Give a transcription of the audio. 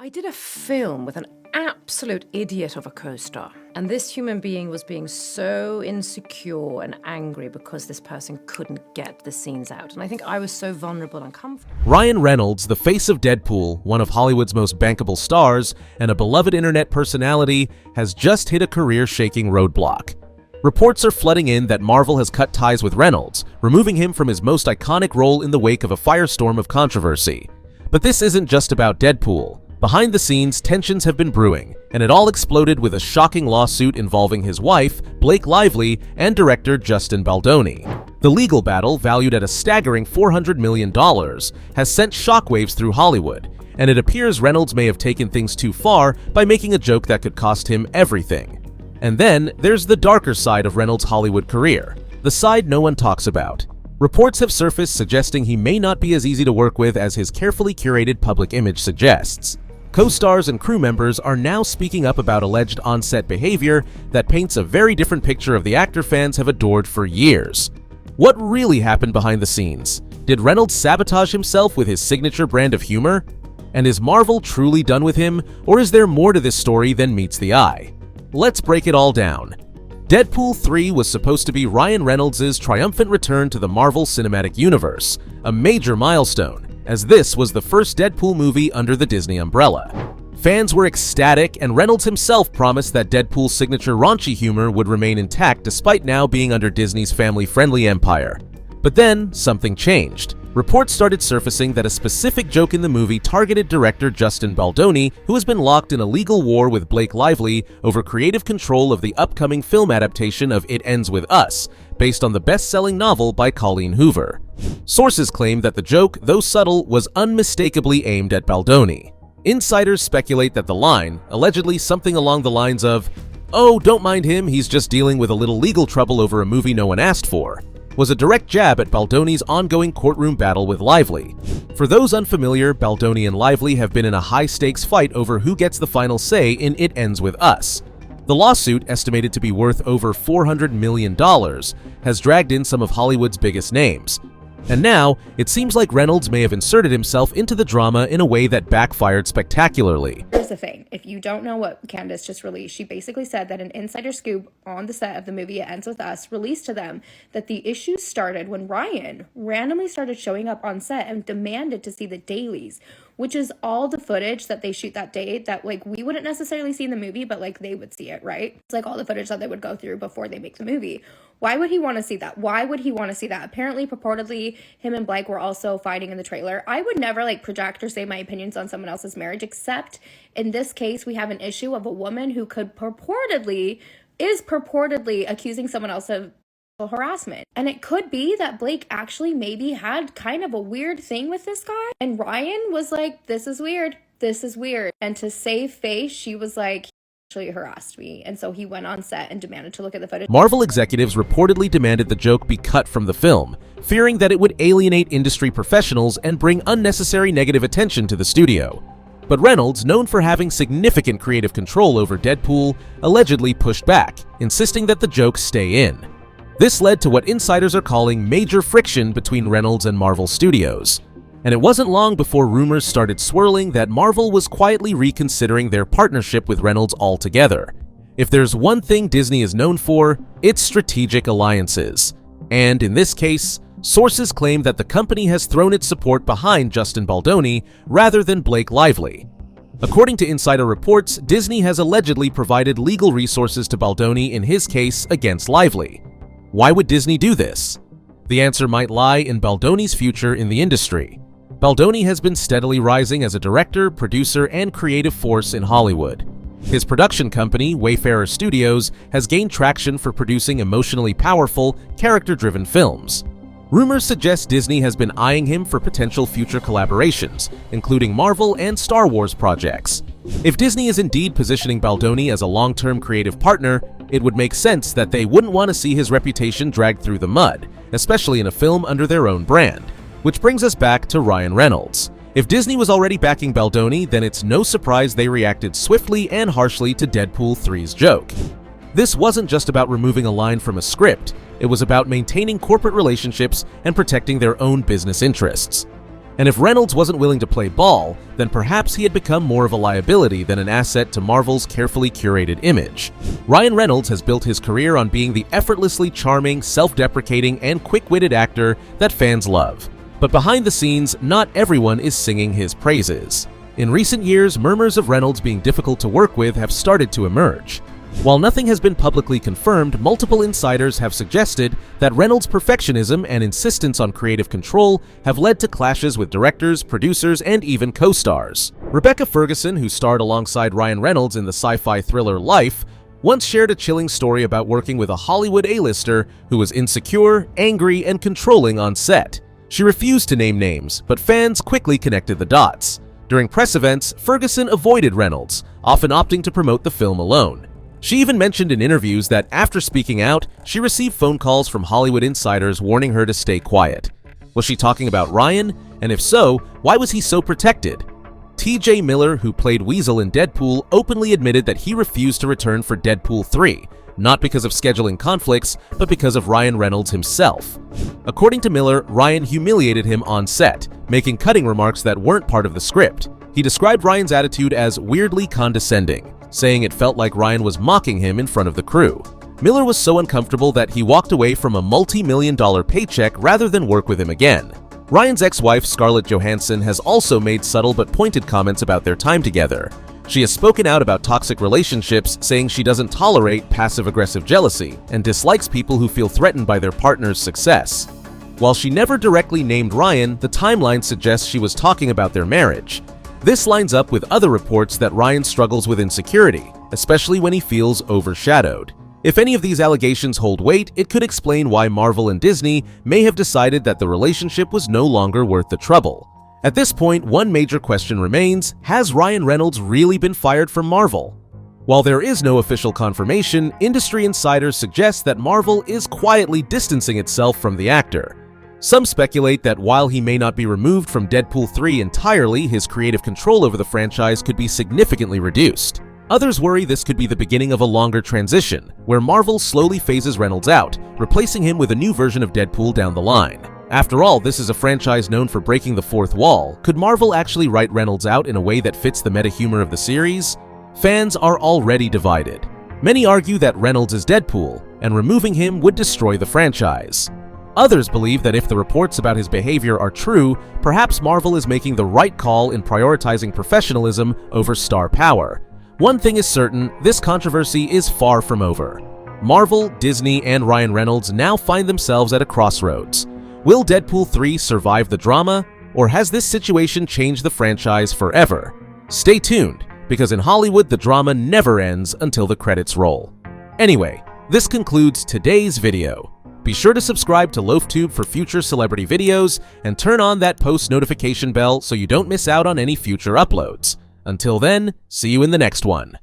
I did a film with an absolute idiot of a co-star, and this human being was being so insecure and angry because this person couldn't get the scenes out, and I think I was so vulnerable and comfortable. Ryan Reynolds, the face of Deadpool, one of Hollywood's most bankable stars, and a beloved internet personality, has just hit a career-shaking roadblock. Reports are flooding in that Marvel has cut ties with Reynolds, removing him from his most iconic role in the wake of a firestorm of controversy. But this isn't just about Deadpool. Behind the scenes, tensions have been brewing, and it all exploded with a shocking lawsuit involving his wife, Blake Lively, and director Justin Baldoni. The legal battle, valued at a staggering $400 million, has sent shockwaves through Hollywood, and it appears Reynolds may have taken things too far by making a joke that could cost him everything. And then, there's the darker side of Reynolds' Hollywood career, the side no one talks about. Reports have surfaced suggesting he may not be as easy to work with as his carefully curated public image suggests. Co-stars and crew members are now speaking up about alleged on-set behavior that paints a very different picture of the actor fans have adored for years. What really happened behind the scenes? Did Reynolds sabotage himself with his signature brand of humor? And is Marvel truly done with him, or is there more to this story than meets the eye? Let's break it all down. Deadpool 3 was supposed to be Ryan Reynolds' triumphant return to the Marvel Cinematic Universe, a major milestone, as this was the first Deadpool movie under the Disney umbrella. Fans were ecstatic, and Reynolds himself promised that Deadpool's signature raunchy humor would remain intact despite now being under Disney's family-friendly empire. But then, something changed. Reports started surfacing that a specific joke in the movie targeted director Justin Baldoni, who has been locked in a legal war with Blake Lively over creative control of the upcoming film adaptation of It Ends With Us, based on the best-selling novel by Colleen Hoover. Sources claim that the joke, though subtle, was unmistakably aimed at Baldoni. Insiders speculate that the line, allegedly something along the lines of, "Oh, don't mind him, he's just dealing with a little legal trouble over a movie no one asked for," was a direct jab at Baldoni's ongoing courtroom battle with Lively. For those unfamiliar, Baldoni and Lively have been in a high-stakes fight over who gets the final say in It Ends With Us. The lawsuit, estimated to be worth over $400 million, has dragged in some of Hollywood's biggest names. And now, it seems like Reynolds may have inserted himself into the drama in a way that backfired spectacularly. Here's the thing. If you don't know what Candace just released, she basically said that an insider scoop on the set of the movie It Ends With Us released to them that the issues started when Ryan randomly started showing up on set and demanded to see the dailies, which is all the footage that they shoot that day that, like, we wouldn't necessarily see in the movie, but, like, they would see it, right? It's like all the footage that they would go through before they make the movie. Why would he want to see that? Why would he want to see that? Apparently, purportedly, him and Blake were also fighting in the trailer. I would never, like, project or say my opinions on someone else's marriage, except in this case, we have an issue of a woman who is purportedly accusing someone else of harassment. And it could be that Blake actually maybe had kind of a weird thing with this guy. And Ryan was like, this is weird. This is weird. And to save face, she was like, he actually harassed me. And so he went on set and demanded to look at the footage. Marvel executives reportedly demanded the joke be cut from the film, fearing that it would alienate industry professionals and bring unnecessary negative attention to the studio. But Reynolds, known for having significant creative control over Deadpool, allegedly pushed back, insisting that the joke stay in. This led to what insiders are calling major friction between Reynolds and Marvel Studios. And it wasn't long before rumors started swirling that Marvel was quietly reconsidering their partnership with Reynolds altogether. If there's one thing Disney is known for, it's strategic alliances. And in this case, sources claim that the company has thrown its support behind Justin Baldoni rather than Blake Lively. According to insider reports, Disney has allegedly provided legal resources to Baldoni in his case against Lively. Why would Disney do this? The answer might lie in Baldoni's future in the industry. Baldoni has been steadily rising as a director, producer, and creative force in Hollywood. His production company, Wayfarer Studios, has gained traction for producing emotionally powerful, character-driven films. Rumors suggest Disney has been eyeing him for potential future collaborations, including Marvel and Star Wars projects. If Disney is indeed positioning Baldoni as a long-term creative partner, it would make sense that they wouldn't want to see his reputation dragged through the mud, especially in a film under their own brand. Which brings us back to Ryan Reynolds. If Disney was already backing Baldoni, then it's no surprise they reacted swiftly and harshly to Deadpool 3's joke. This wasn't just about removing a line from a script, it was about maintaining corporate relationships and protecting their own business interests. And if Reynolds wasn't willing to play ball, then perhaps he had become more of a liability than an asset to Marvel's carefully curated image. Ryan Reynolds has built his career on being the effortlessly charming, self-deprecating, and quick-witted actor that fans love. But behind the scenes, not everyone is singing his praises. In recent years, murmurs of Reynolds being difficult to work with have started to emerge. While nothing has been publicly confirmed, multiple insiders have suggested that Reynolds' perfectionism and insistence on creative control have led to clashes with directors, producers, and even co-stars. Rebecca Ferguson, who starred alongside Ryan Reynolds in the sci-fi thriller Life, once shared a chilling story about working with a Hollywood A-lister who was insecure, angry, and controlling on set. She refused to name names, but fans quickly connected the dots. During press events, Ferguson avoided Reynolds, often opting to promote the film alone. She even mentioned in interviews that after speaking out, she received phone calls from Hollywood insiders warning her to stay quiet. Was she talking about Ryan? And if so, why was he so protected? T.J. Miller, who played Weasel in Deadpool, openly admitted that he refused to return for Deadpool 3, not because of scheduling conflicts, but because of Ryan Reynolds himself. According to Miller, Ryan humiliated him on set, making cutting remarks that weren't part of the script. He described Ryan's attitude as weirdly condescending, saying it felt like Ryan was mocking him in front of the crew. Miller was so uncomfortable that he walked away from a multi-million-dollar paycheck rather than work with him again. Ryan's ex-wife, Scarlett Johansson, has also made subtle but pointed comments about their time together. She has spoken out about toxic relationships, saying she doesn't tolerate passive-aggressive jealousy and dislikes people who feel threatened by their partner's success. While she never directly named Ryan, the timeline suggests she was talking about their marriage. This lines up with other reports that Ryan struggles with insecurity, especially when he feels overshadowed. If any of these allegations hold weight, it could explain why Marvel and Disney may have decided that the relationship was no longer worth the trouble. At this point, one major question remains: has Ryan Reynolds really been fired from Marvel? While there is no official confirmation, industry insiders suggest that Marvel is quietly distancing itself from the actor. Some speculate that while he may not be removed from Deadpool 3 entirely, his creative control over the franchise could be significantly reduced. Others worry this could be the beginning of a longer transition, where Marvel slowly phases Reynolds out, replacing him with a new version of Deadpool down the line. After all, this is a franchise known for breaking the fourth wall. Could Marvel actually write Reynolds out in a way that fits the meta-humor of the series? Fans are already divided. Many argue that Reynolds is Deadpool, and removing him would destroy the franchise. Others believe that if the reports about his behavior are true, perhaps Marvel is making the right call in prioritizing professionalism over star power. One thing is certain, this controversy is far from over. Marvel, Disney, and Ryan Reynolds now find themselves at a crossroads. Will Deadpool 3 survive the drama, or has this situation changed the franchise forever? Stay tuned, because in Hollywood the drama never ends until the credits roll. Anyway, this concludes today's video. Be sure to subscribe to LoafTube for future celebrity videos and turn on that post notification bell so you don't miss out on any future uploads. Until then, see you in the next one.